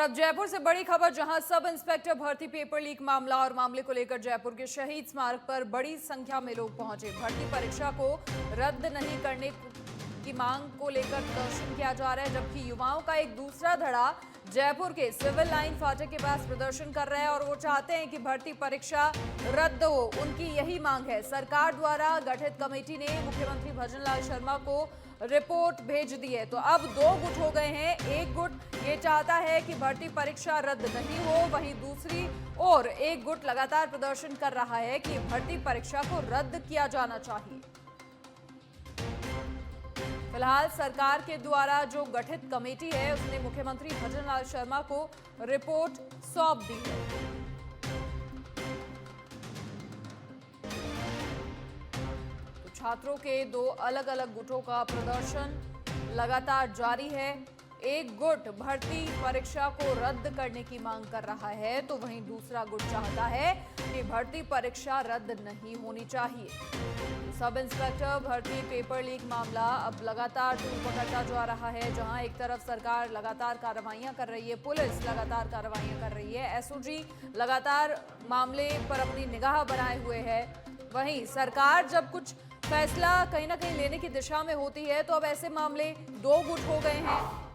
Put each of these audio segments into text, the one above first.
अब जयपुर से बड़ी खबर, जहां सब इंस्पेक्टर भर्ती पेपर लीक मामला और मामले को लेकर जयपुर के शहीद स्मारक पर बड़ी संख्या में लोग पहुंचे। भर्ती परीक्षा को रद्द नहीं करने की मांग को लेकर प्रदर्शन किया जा रहा है, जबकि युवाओं का एक दूसरा धड़ा जयपुर के सिविल लाइन फाटक के पास प्रदर्शन कर रहे हैं और वो चाहते हैं कि भर्ती परीक्षा रद्द हो। उनकी यही मांग है। सरकार द्वारा गठित कमेटी ने मुख्यमंत्री भजनलाल शर्मा को रिपोर्ट भेज दी है। तो अब दो गुट हो गए हैं। एक गुट ये चाहता है कि भर्ती परीक्षा रद्द नहीं हो, वहीं दूसरी ओर एक गुट लगातार प्रदर्शन कर रहा है कि भर्ती परीक्षा को रद्द किया जाना चाहिए। फिलहाल सरकार के द्वारा जो गठित कमेटी है उसने मुख्यमंत्री भजनलाल शर्मा को रिपोर्ट सौंप दी है। छात्रों के दो अलग अलग गुटों का प्रदर्शन लगातार जारी है। एक गुट भर्ती परीक्षा को रद्द करने की मांग कर रहा है, तो वहीं दूसरा गुट चाहता है कि भर्ती परीक्षा रद्द नहीं होनी चाहिए। सब इंस्पेक्टर भर्ती पेपर लीक मामला अब लगातार तूल पकड़ता जा रहा है, जहां एक तरफ सरकार लगातार कार्रवाइयां कर रही है, पुलिस लगातार कार्रवाइयां कर रही है, एसओजी लगातार मामले पर अपनी निगाह बनाए हुए है। वहीं सरकार जब कुछ फैसला कहीं ना कहीं लेने की दिशा में होती है, तो अब ऐसे मामले दो गुट हो गए हैं।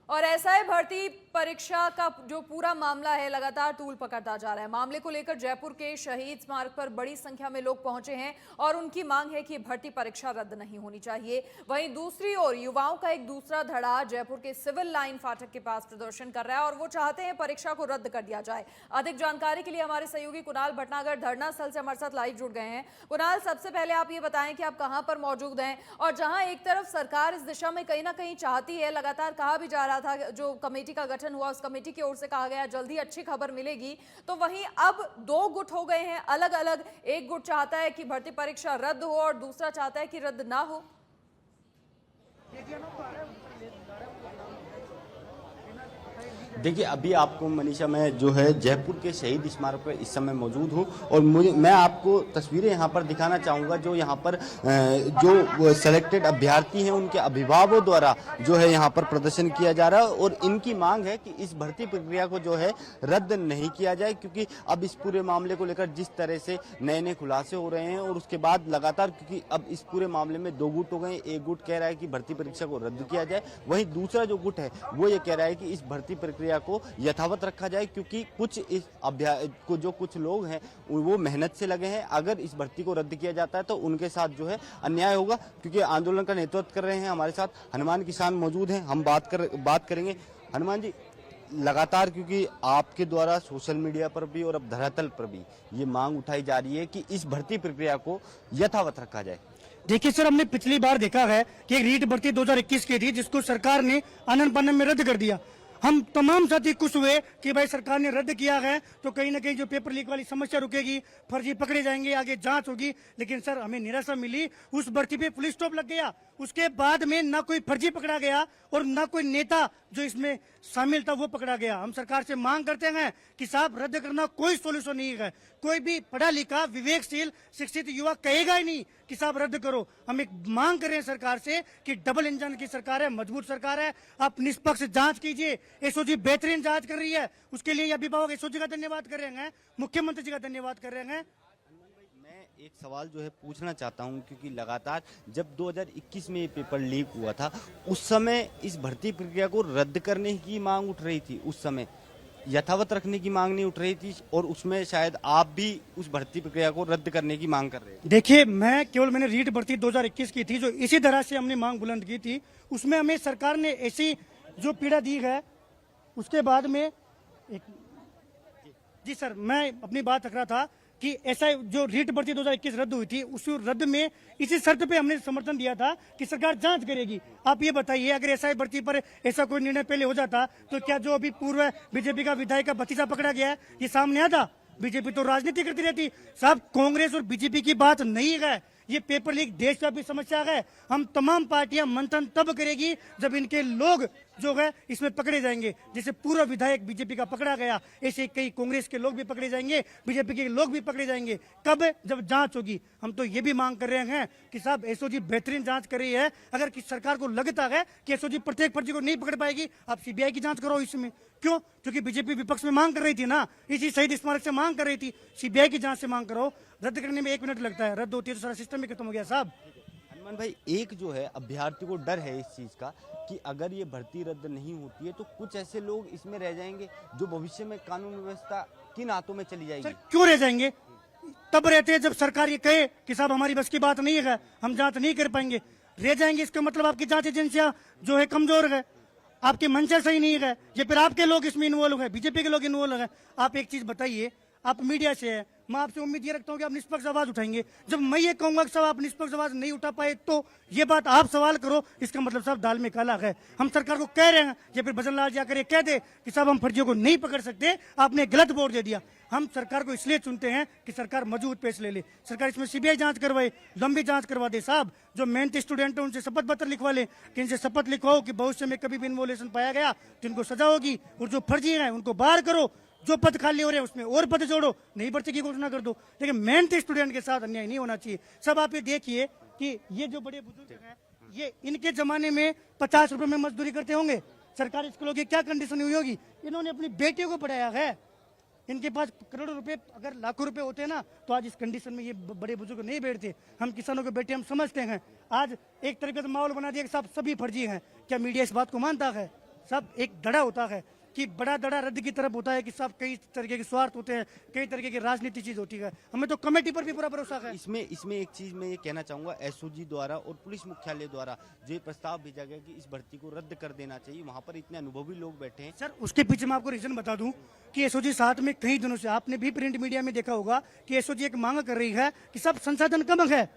और ऐसा है, भर्ती परीक्षा का जो पूरा मामला है लगातार तूल पकड़ता जा रहा है। मामले को लेकर जयपुर के शहीद स्मारक पर बड़ी संख्या में लोग पहुंचे हैं और उनकी मांग है कि भर्ती परीक्षा रद्द नहीं होनी चाहिए। वहीं दूसरी ओर युवाओं का एक दूसरा धड़ा जयपुर के सिविल लाइन फाटक के पास प्रदर्शन कर रहा है और वो चाहते हैं परीक्षा को रद्द कर दिया जाए। अधिक जानकारी के लिए हमारे सहयोगी कुणाल भटनागर धरना स्थल से हमारे साथ लाइव जुड़ गए हैं। कुणाल, सबसे पहले आप ये बताएं कि आप कहां पर मौजूद हैं और जहां एक तरफ सरकार इस दिशा में कहीं ना कहीं चाहती है, लगातार कहा भी जा रहा था, जो कमेटी का गठन हुआ उस कमेटी की ओर से कहा गया जल्दी अच्छी खबर मिलेगी, तो वहीं अब दो गुट हो गए हैं अलग अलग। एक गुट चाहता है कि भर्ती परीक्षा रद्द हो और दूसरा चाहता है कि रद्द ना हो। देखिए, अभी आपको मनीषा, मैं जो है जयपुर के शहीद स्मारक पर इस समय मौजूद हूँ और मैं आपको तस्वीरें यहाँ पर दिखाना चाहूँगा। जो यहाँ पर जो सिलेक्टेड अभ्यर्थी हैं उनके अभिभावकों द्वारा जो है यहाँ पर प्रदर्शन किया जा रहा है और इनकी मांग है कि इस भर्ती प्रक्रिया को जो है रद्द नहीं किया जाए, क्योंकि अब इस पूरे मामले को लेकर जिस तरह से नए नए खुलासे हो रहे हैं और उसके बाद लगातार, क्योंकि अब इस पूरे मामले में दो गुट हो गए। एक गुट कह रहा है कि भर्ती परीक्षा को रद्द किया जाए, वहीं दूसरा जो गुट है वो ये कह रहा है कि इस भर्ती प्रक्रिया को यथावत रखा जाए, क्योंकि कुछ इस को जो कुछ लोग हैं वो मेहनत से लगे हैं। अगर इस भर्ती को रद्द किया जाता है तो उनके साथ जो है अन्याय होगा, क्योंकि आंदोलन का नेतृत्व कर रहे हैं हमारे साथ हनुमान किसान मौजूद हैं। हम बात करेंगे। हनुमान जी, लगातार क्योंकि आपके द्वारा सोशल मीडिया पर भी और अब धरातल पर भी ये मांग उठाई जा रही है कि इस भर्ती प्रक्रिया को यथावत रखा जाए। देखिए सर, हमने पिछली बार देखा है कि एक रीट भर्ती 2021 की थी जिसको सरकार ने आनन फानन में रद्द कर दिया। हम तमाम साथी खुश हुए कि भाई सरकार ने रद्द किया है तो कहीं ना कहीं जो पेपर लीक वाली समस्या रुकेगी, फर्जी पकड़े जाएंगे, आगे जांच होगी। लेकिन सर, हमें निराशा मिली, उस भर्ती पे पुलिस स्टॉप लग गया। उसके बाद में ना कोई फर्जी पकड़ा गया और ना कोई नेता जो इसमें शामिल था वो पकड़ा गया। हम सरकार से मांग करते हैं कि साहब, रद्द करना कोई सोल्यूशन नहीं है। कोई भी पढ़ा लिखा विवेकशील शिक्षित युवा कहेगा ही नहीं कि साहब रद्द करो। हम एक मांग कर रहे हैं सरकार से कि डबल इंजन की सरकार है, मजबूत सरकार है, आप निष्पक्ष जांच कीजिए। एसओजी बेहतरीन जांच कर रही है, उसके लिए अभिभावक एसओजी का धन्यवाद कर रहे हैं, मुख्यमंत्री जी का धन्यवाद कर रहे हैं। एक सवाल जो है पूछना चाहता हूं, क्योंकि लगातार जब 2021 में ये पेपर लीक हुआ था उस समय इस भर्ती प्रक्रिया को रद्द करने की मांग उठ रही थी, उस समय यथावत रखने की मांग नहीं उठ रही थी और उसमें शायद आप भी उस भर्ती प्रक्रिया को रद्द करने की मांग कर रहे हैं। देखिए, मैंने रीट भर्ती 2021 की थी जो इसी तरह से हमने मांग बुलंद की थी। उसमें हमें सरकार ने ऐसी जो पीड़ा दी है, उसके बाद में जी सर, मैं अपनी बात रख रहा था कि ऐसा जो रीट भर्ती 2021 रद्द हुई थी, उस रद्द में इसी शर्त पे हमने समर्थन दिया था कि सरकार जांच करेगी। आप ये बताइए, अगर एसआई भर्ती पर ऐसा कोई निर्णय पहले हो जाता तो क्या जो अभी पूर्व बीजेपी का विधायक का भतीजा पकड़ा गया है ये सामने आता? बीजेपी तो राजनीति करती रहती। साहब, कांग्रेस और बीजेपी की बात नहीं है, ये पेपर लीक देशव्यापी समस्या है। हम तमाम पार्टियां मंथन तब करेगी जब इनके लोग जो है इसमें पकड़े जाएंगे। जैसे पूर्व विधायक बीजेपी का पकड़ा गया, ऐसे कई कांग्रेस के लोग भी पकड़े जाएंगे, बीजेपी के लोग भी पकड़े जाएंगे। कब? जब जांच होगी। हम तो ये भी मांग कर रहे हैं कि साहब एसओजी बेहतरीन जांच कर रही है। अगर किसी सरकार को लगता है कि एसओजी प्रत्येक फर्जी को नहीं पकड़ पाएगी, आप सीबीआई की जांच करो इसमें। क्यों? क्योंकि बीजेपी विपक्ष में मांग कर रही थी ना, इसी शहीद स्मारक से मांग कर रही थी, सीबीआई की जांच से मांग करो। रद्द करने में 1 मिनट लगता है, रद्द होती है तो सारा सिस्टम ही खत्म हो गया साहब। हनुमान भाई, एक जो है अभ्यर्थी को डर है इस चीज का कि अगर ये भर्ती रद्द नहीं होती है तो कुछ ऐसे लोग इसमें रह जाएंगे जो भविष्य में कानून व्यवस्था किन हाथों में चली जाएगी। सर, क्यों रह जाएंगे? तब रहते हैं जब सरकार ये कहे कि साहब हमारी बस की बात नहीं है, हम जांच नहीं कर पाएंगे। रह जाएंगे इसका मतलब आपकी जांच एजेंसियां जो है कमजोर है, आपकी मंशा सही नहीं है, या फिर आपके लोग इसमें इन्वॉल्व है, बीजेपी के लोग इन्वॉल्व है। आप एक चीज बताइए, आप मीडिया से है, मैं आपसे उम्मीद ये रखता हूँ कि आप निष्पक्ष आवाज उठाएंगे। जब मैं ये कहूंगा कि साहब आप निष्पक्ष आवाज नहीं उठा पाए तो ये बात आप सवाल करो, इसका मतलब साहब दाल में काला है। हम सरकार को कह रहे हैं, या फिर भजन लाल जाकर ये कह दे कि साहब हम फर्जियों को नहीं पकड़ सकते, आपने गलत बोर्ड दे दिया। हम सरकार को इसलिए चुनते हैं कि सरकार मजबूत फैसले ले, सरकार इसमें सीबीआई जांच करवाए, लंबी जांच करवा दे। साहब, जो मेहनती स्टूडेंट है उनसे शपथ पत्र लिखवा ले कि इनसे शपथ लिखवाओ कि भविष्य में कभी भी इन्वॉल्यूशन पाया गया तो इनको सजा होगी, और जो फर्जी है उनको बाहर करो, जो पद खाली हो रहे हैं उसमें और पद जोड़ो, नई भर्ती की घोषणा कर दो। लेकिन मेहनती स्टूडेंट के साथ अन्याय नहीं होना चाहिए। सब आप ये देखिए कि ये जो बड़े बुजुर्ग हैं, ये इनके जमाने में 50 रुपए में मजदूरी करते होंगे। सरकारी स्कूलों की क्या कंडीशन हुई होगी? इन्होंने अपनी बेटियों को पढ़ाया है। इनके पास करोड़ों रुपए, अगर लाखों रुपए होते ना तो आज इस कंडीशन में ये बड़े बुजुर्ग नहीं बैठते। हम किसानों के बेटे हम समझते हैं। आज एक तरीके से माहौल बना दिया कि साहब सभी फर्जी हैं। क्या मीडिया इस बात को मानता है? सब एक धड़ा होता है कि बड़ा दड़ा रद्द की तरफ होता है कि सब कई तरीके के स्वार्थ होते हैं, कई तरीके की राजनीति चीज होती है। हमें तो कमेटी पर भी पूरा भरोसा है। इसमें एक चीज मैं ये कहना चाहूंगा, एसओजी द्वारा और पुलिस मुख्यालय द्वारा जो प्रस्ताव भेजा गया कि इस भर्ती को रद्द कर देना चाहिए, वहां पर इतने अनुभवी लोग बैठे हैं। सर, उसके पीछे मैं आपको रीजन बता दूं कि एसओजी साथ में कई दिनों से, आपने भी प्रिंट मीडिया में देखा होगा कि एसओजी एक मांग कर रही है कि सब संसाधन कम है,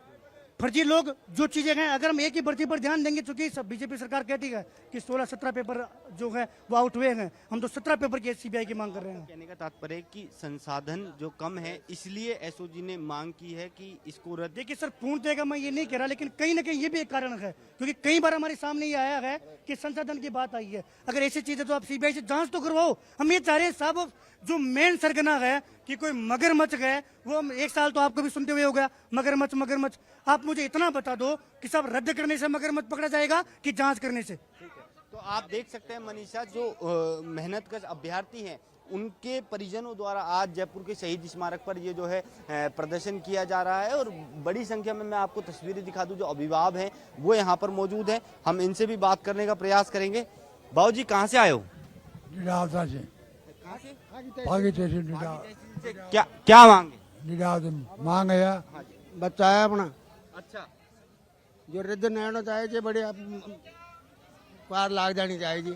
फर्जी लोग जो चीजें हैं, अगर हम एक ही भर्ती पर ध्यान देंगे, चूंकि सब बीजेपी सरकार कहती है कि 16-17 पेपर जो है वो आउट हुए हैं, हम तो 17 पेपर की सीबीआई की मांग कर रहे हैं। कहने का तात्पर्य है कि संसाधन जो कम है इसलिए एसओजी ने मांग की है कि इसको रद्द। देखिए सर, पूर्णतः मैं ये नहीं कह रहा, लेकिन कहीं ना कहीं ये भी एक कारण है, क्योंकि कई बार हमारे सामने ये आया है कि संसाधन की बात आई है। अगर ऐसी चीज है तो आप सीबीआई से जांच तो करवाओ। हम ये चाह रहे हैं साहब, जो मेन सरगना है कि कोई मगरमच्छ गए, वो 1 साल तो आपको भी सुनते हुए हो गया, मगरमच्छ। आप मुझे इतना बता दो कि सब रद्द करने से मगरमच्छ पकड़ा जाएगा कि जांच करने से? तो आप देख सकते हैं मनीषा, जो मेहनतकश अभ्यर्थी हैं उनके परिजनों द्वारा आज जयपुर के शहीद स्मारक पर ये जो है प्रदर्शन किया जा रहा है, और बड़ी संख्या में मैं आपको तस्वीरें दिखा दूं, जो अभिभावक हैं वो यहाँ पर मौजूद हैं। हम इनसे भी बात करने का प्रयास करेंगे। बाबू जी, कहाँ से आए हो? क्या मांग है बच्चा है अपना। अच्छा, जो रद्द नहीं होना चाहिए, बड़ी पार लाग जानी चाहिए।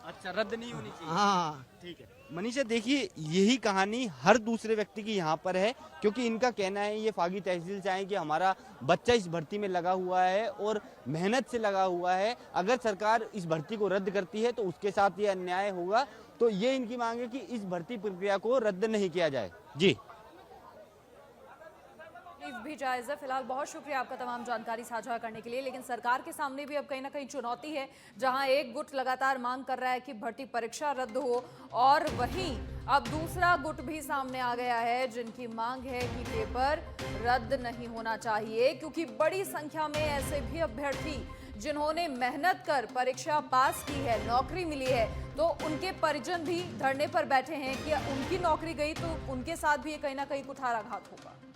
अच्छा, रद्द नहीं होनी चाहिए। हाँ, ठीक है मनीषा, देखिए यही कहानी हर दूसरे व्यक्ति की यहाँ पर है, क्योंकि इनका कहना है, ये फागी तहसील से आए कि हमारा बच्चा इस भर्ती में लगा हुआ है और मेहनत से लगा हुआ है। अगर सरकार इस भर्ती को रद्द करती है तो उसके साथ ये अन्याय होगा। तो ये इनकी मांग है कि इस भर्ती प्रक्रिया को रद्द नहीं किया जाए। जी भी जायज़ है। फिलहाल बहुत शुक्रिया आपका तमाम जानकारी साझा करने के लिए। लेकिन सरकार के सामने भी अब कहीं ना कहीं चुनौती है, जहां एक गुट लगातार मांग कर रहा है कि भर्ती परीक्षा रद्द हो, और वहीं अब दूसरा गुट भी सामने आ गया है जिनकी मांग है कि पेपर रद्द नहीं होना चाहिए, क्योंकि बड़ी संख्या में ऐसे भी अभ्यर्थी जिन्होंने मेहनत कर परीक्षा पास की है, नौकरी मिली है, तो उनके परिजन भी धरने पर बैठे हैं कि उनकी नौकरी गई तो उनके साथ भी कहीं ना कहीं कुठाराघात होगा।